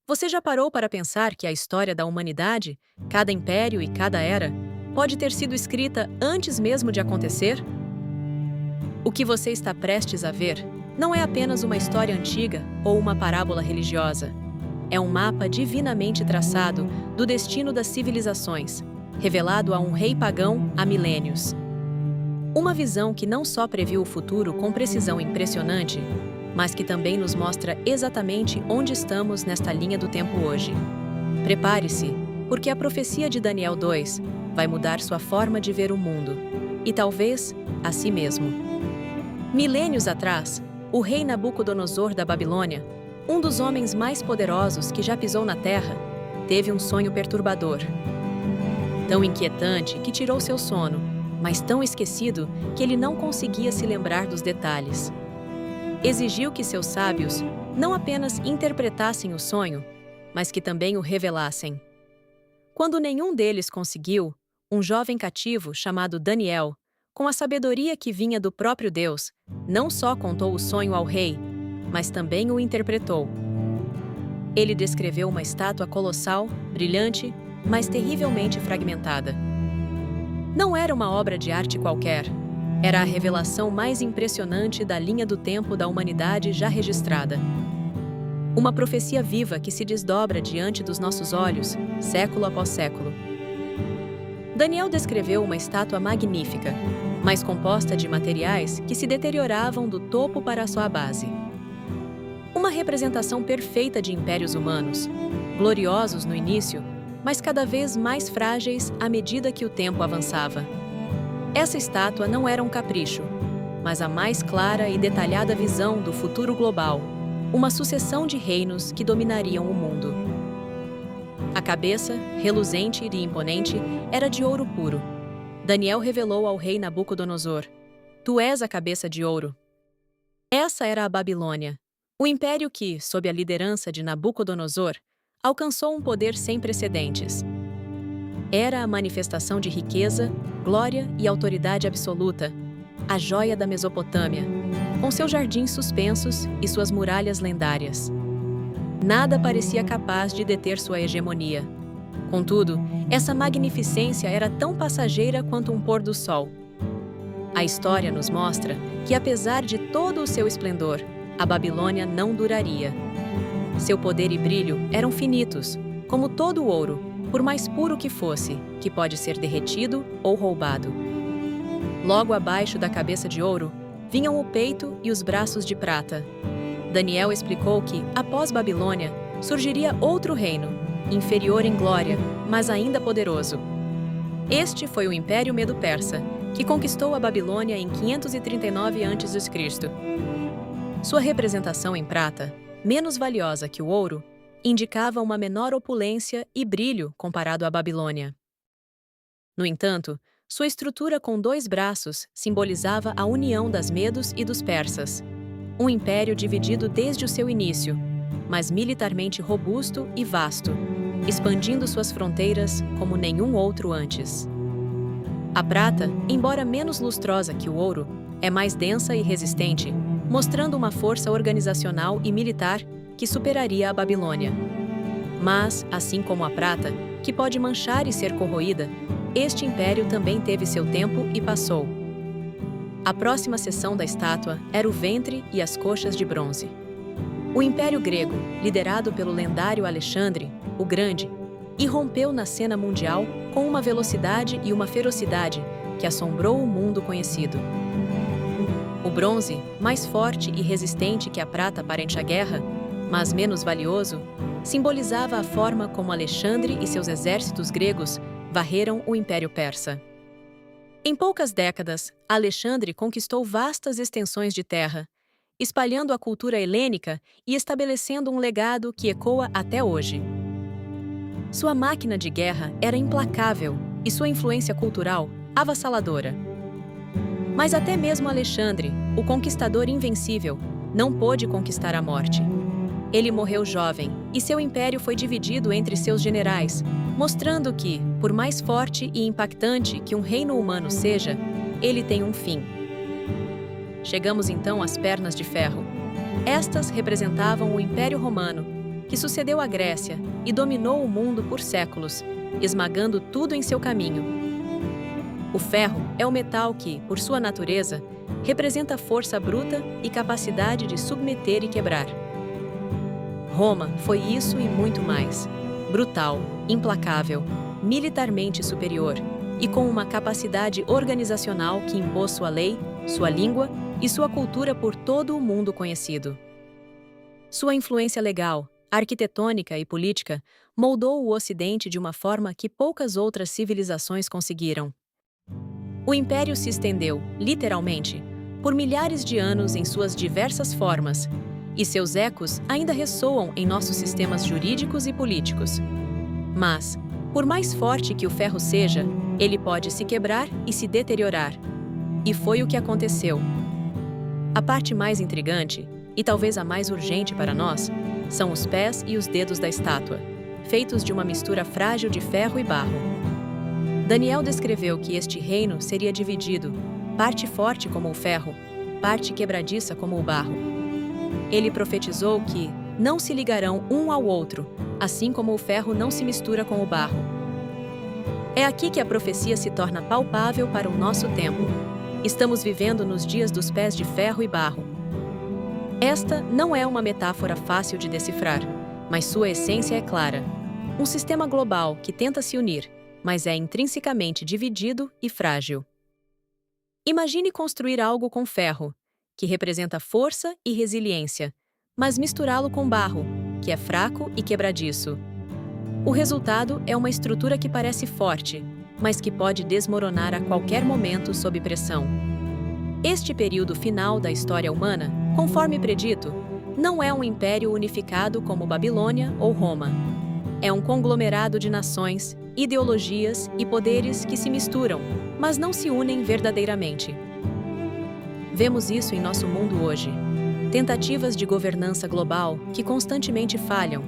Você já parou para pensar que a história da humanidade, cada império e cada era, pode ter sido escrita antes mesmo de acontecer? O que você está prestes a ver não é apenas uma história antiga ou uma parábola religiosa. É um mapa divinamente traçado do destino das civilizações, revelado a um rei pagão há milênios. Uma visão que não só previu o futuro com precisão impressionante, mas que também nos mostra exatamente onde estamos nesta linha do tempo hoje. Prepare-se, porque a profecia de Daniel 2 vai mudar sua forma de ver o mundo, e talvez a si mesmo. Milênios atrás, o rei Nabucodonosor da Babilônia, um dos homens mais poderosos que já pisou na terra, teve um sonho perturbador. Tão inquietante que tirou seu sono, mas tão esquecido que ele não conseguia se lembrar dos detalhes. Exigiu que seus sábios não apenas interpretassem o sonho, mas que também o revelassem. Quando nenhum deles conseguiu, um jovem cativo chamado Daniel, com a sabedoria que vinha do próprio Deus, não só contou o sonho ao rei, mas também o interpretou. Ele descreveu uma estátua colossal, brilhante, mas terrivelmente fragmentada. Não era uma obra de arte qualquer. Era a revelação mais impressionante da linha do tempo da humanidade já registrada. Uma profecia viva que se desdobra diante dos nossos olhos, século após século. Daniel descreveu uma estátua magnífica, mas composta de materiais que se deterioravam do topo para a sua base. Uma representação perfeita de impérios humanos, gloriosos no início, mas cada vez mais frágeis à medida que o tempo avançava. Essa estátua não era um capricho, mas a mais clara e detalhada visão do futuro global, uma sucessão de reinos que dominariam o mundo. A cabeça, reluzente e imponente, era de ouro puro. Daniel revelou ao rei Nabucodonosor: "Tu és a cabeça de ouro." Essa era a Babilônia, o império que, sob a liderança de Nabucodonosor, alcançou um poder sem precedentes. Era a manifestação de riqueza, glória e autoridade absoluta, a joia da Mesopotâmia, com seus jardins suspensos e suas muralhas lendárias. Nada parecia capaz de deter sua hegemonia. Contudo, essa magnificência era tão passageira quanto um pôr do sol. A história nos mostra que, apesar de todo o seu esplendor, a Babilônia não duraria. Seu poder e brilho eram finitos, como todo o ouro, por mais puro que fosse, que pode ser derretido ou roubado. Logo abaixo da cabeça de ouro, vinham o peito e os braços de prata. Daniel explicou que, após Babilônia, surgiria outro reino, inferior em glória, mas ainda poderoso. Este foi o Império Medo-Persa, que conquistou a Babilônia em 539 a.C. Sua representação em prata, menos valiosa que o ouro, indicava uma menor opulência e brilho comparado à Babilônia. No entanto, sua estrutura com 2 braços simbolizava a união das Medos e dos Persas, um império dividido desde o seu início, mas militarmente robusto e vasto, expandindo suas fronteiras como nenhum outro antes. A prata, embora menos lustrosa que o ouro, é mais densa e resistente, mostrando uma força organizacional e militar que superaria a Babilônia. Mas, assim como a prata, que pode manchar e ser corroída, este império também teve seu tempo e passou. A próxima seção da estátua era o ventre e as coxas de bronze. O Império Grego, liderado pelo lendário Alexandre, o Grande, irrompeu na cena mundial com uma velocidade e uma ferocidade que assombrou o mundo conhecido. O bronze, mais forte e resistente que a prata aparente à guerra, mas menos valioso, simbolizava a forma como Alexandre e seus exércitos gregos varreram o Império Persa. Em poucas décadas, Alexandre conquistou vastas extensões de terra, espalhando a cultura helênica e estabelecendo um legado que ecoa até hoje. Sua máquina de guerra era implacável e sua influência cultural avassaladora. Mas até mesmo Alexandre, o conquistador invencível, não pôde conquistar a morte. Ele morreu jovem e seu império foi dividido entre seus generais, mostrando que, por mais forte e impactante que um reino humano seja, ele tem um fim. Chegamos então às pernas de ferro. Estas representavam o Império Romano, que sucedeu à Grécia e dominou o mundo por séculos, esmagando tudo em seu caminho. O ferro é o metal que, por sua natureza, representa força bruta e capacidade de submeter e quebrar. Roma foi isso e muito mais. Brutal, implacável, militarmente superior e com uma capacidade organizacional que impôs sua lei, sua língua e sua cultura por todo o mundo conhecido. Sua influência legal, arquitetônica e política moldou o Ocidente de uma forma que poucas outras civilizações conseguiram. O Império se estendeu, literalmente, por milhares de anos em suas diversas formas, e seus ecos ainda ressoam em nossos sistemas jurídicos e políticos. Mas, por mais forte que o ferro seja, ele pode se quebrar e se deteriorar. E foi o que aconteceu. A parte mais intrigante, e talvez a mais urgente para nós, são os pés e os dedos da estátua, feitos de uma mistura frágil de ferro e barro. Daniel descreveu que este reino seria dividido, parte forte como o ferro, parte quebradiça como o barro. Ele profetizou que não se ligarão um ao outro, assim como o ferro não se mistura com o barro. É aqui que a profecia se torna palpável para o nosso tempo. Estamos vivendo nos dias dos pés de ferro e barro. Esta não é uma metáfora fácil de decifrar, mas sua essência é clara. Um sistema global que tenta se unir, mas é intrinsecamente dividido e frágil. Imagine construir algo com ferro, que representa força e resiliência, mas misturá-lo com barro, que é fraco e quebradiço. O resultado é uma estrutura que parece forte, mas que pode desmoronar a qualquer momento sob pressão. Este período final da história humana, conforme predito, não é um império unificado como Babilônia ou Roma. É um conglomerado de nações, ideologias e poderes que se misturam, mas não se unem verdadeiramente. Vemos isso em nosso mundo hoje. Tentativas de governança global que constantemente falham,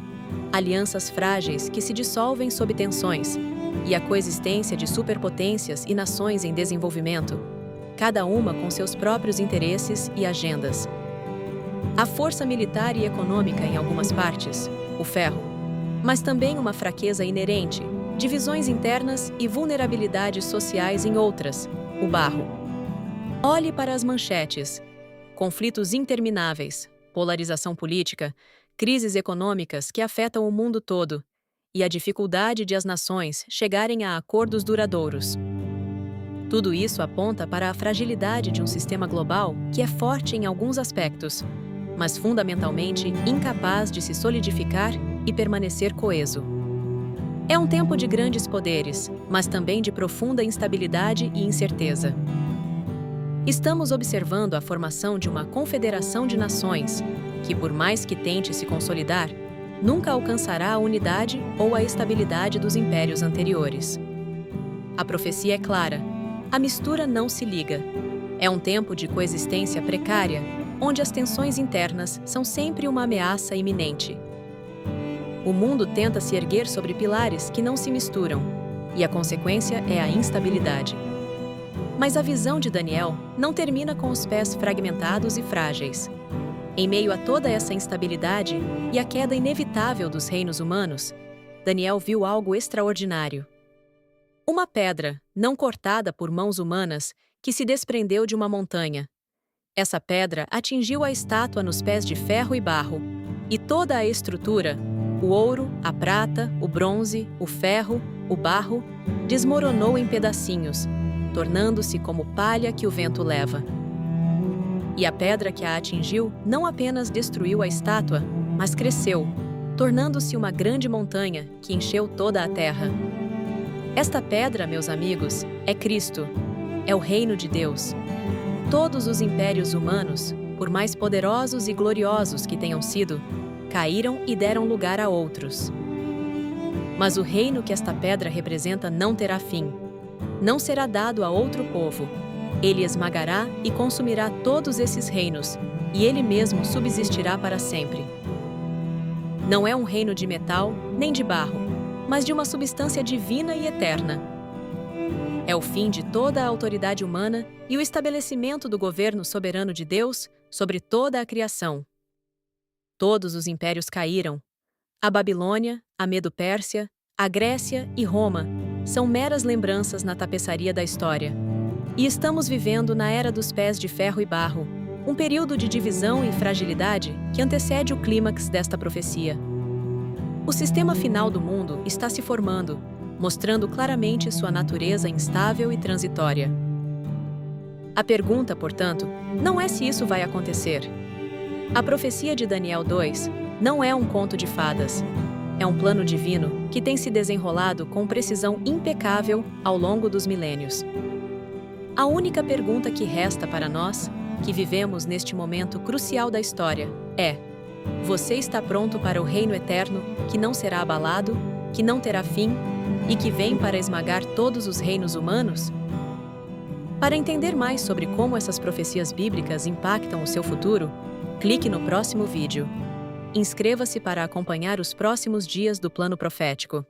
alianças frágeis que se dissolvem sob tensões, e a coexistência de superpotências e nações em desenvolvimento, cada uma com seus próprios interesses e agendas. A força militar e econômica em algumas partes, o ferro, mas também uma fraqueza inerente, divisões internas e vulnerabilidades sociais em outras, o barro. Olhe para as manchetes. Conflitos intermináveis, polarização política, crises econômicas que afetam o mundo todo e a dificuldade de as nações chegarem a acordos duradouros. Tudo isso aponta para a fragilidade de um sistema global que é forte em alguns aspectos, mas fundamentalmente incapaz de se solidificar e permanecer coeso. É um tempo de grandes poderes, mas também de profunda instabilidade e incerteza. Estamos observando a formação de uma confederação de nações, que, por mais que tente se consolidar, nunca alcançará a unidade ou a estabilidade dos impérios anteriores. A profecia é clara: a mistura não se liga. É um tempo de coexistência precária, onde as tensões internas são sempre uma ameaça iminente. O mundo tenta se erguer sobre pilares que não se misturam, e a consequência é a instabilidade. Mas a visão de Daniel não termina com os pés fragmentados e frágeis. Em meio a toda essa instabilidade e a queda inevitável dos reinos humanos, Daniel viu algo extraordinário. Uma pedra, não cortada por mãos humanas, que se desprendeu de uma montanha. Essa pedra atingiu a estátua nos pés de ferro e barro, e toda a estrutura, o ouro, a prata, o bronze, o ferro, o barro, desmoronou em pedacinhos, tornando-se como palha que o vento leva. E a pedra que a atingiu não apenas destruiu a estátua, mas cresceu, tornando-se uma grande montanha que encheu toda a terra. Esta pedra, meus amigos, é Cristo, é o reino de Deus. Todos os impérios humanos, por mais poderosos e gloriosos que tenham sido, caíram e deram lugar a outros. Mas o reino que esta pedra representa não terá fim. Não será dado a outro povo. Ele esmagará e consumirá todos esses reinos, e ele mesmo subsistirá para sempre. Não é um reino de metal nem de barro, mas de uma substância divina e eterna. É o fim de toda a autoridade humana e o estabelecimento do governo soberano de Deus sobre toda a criação. Todos os impérios caíram. A Babilônia, a Medo-Pérsia, a Grécia e Roma são meras lembranças na tapeçaria da história. E estamos vivendo na Era dos Pés de Ferro e Barro, um período de divisão e fragilidade que antecede o clímax desta profecia. O sistema final do mundo está se formando, mostrando claramente sua natureza instável e transitória. A pergunta, portanto, não é se isso vai acontecer. A profecia de Daniel 2 não é um conto de fadas. É um plano divino que tem se desenrolado com precisão impecável ao longo dos milênios. A única pergunta que resta para nós, que vivemos neste momento crucial da história, é: você está pronto para o reino eterno, que não será abalado, que não terá fim e que vem para esmagar todos os reinos humanos? Para entender mais sobre como essas profecias bíblicas impactam o seu futuro, clique no próximo vídeo. Inscreva-se para acompanhar os próximos dias do Plano Profético.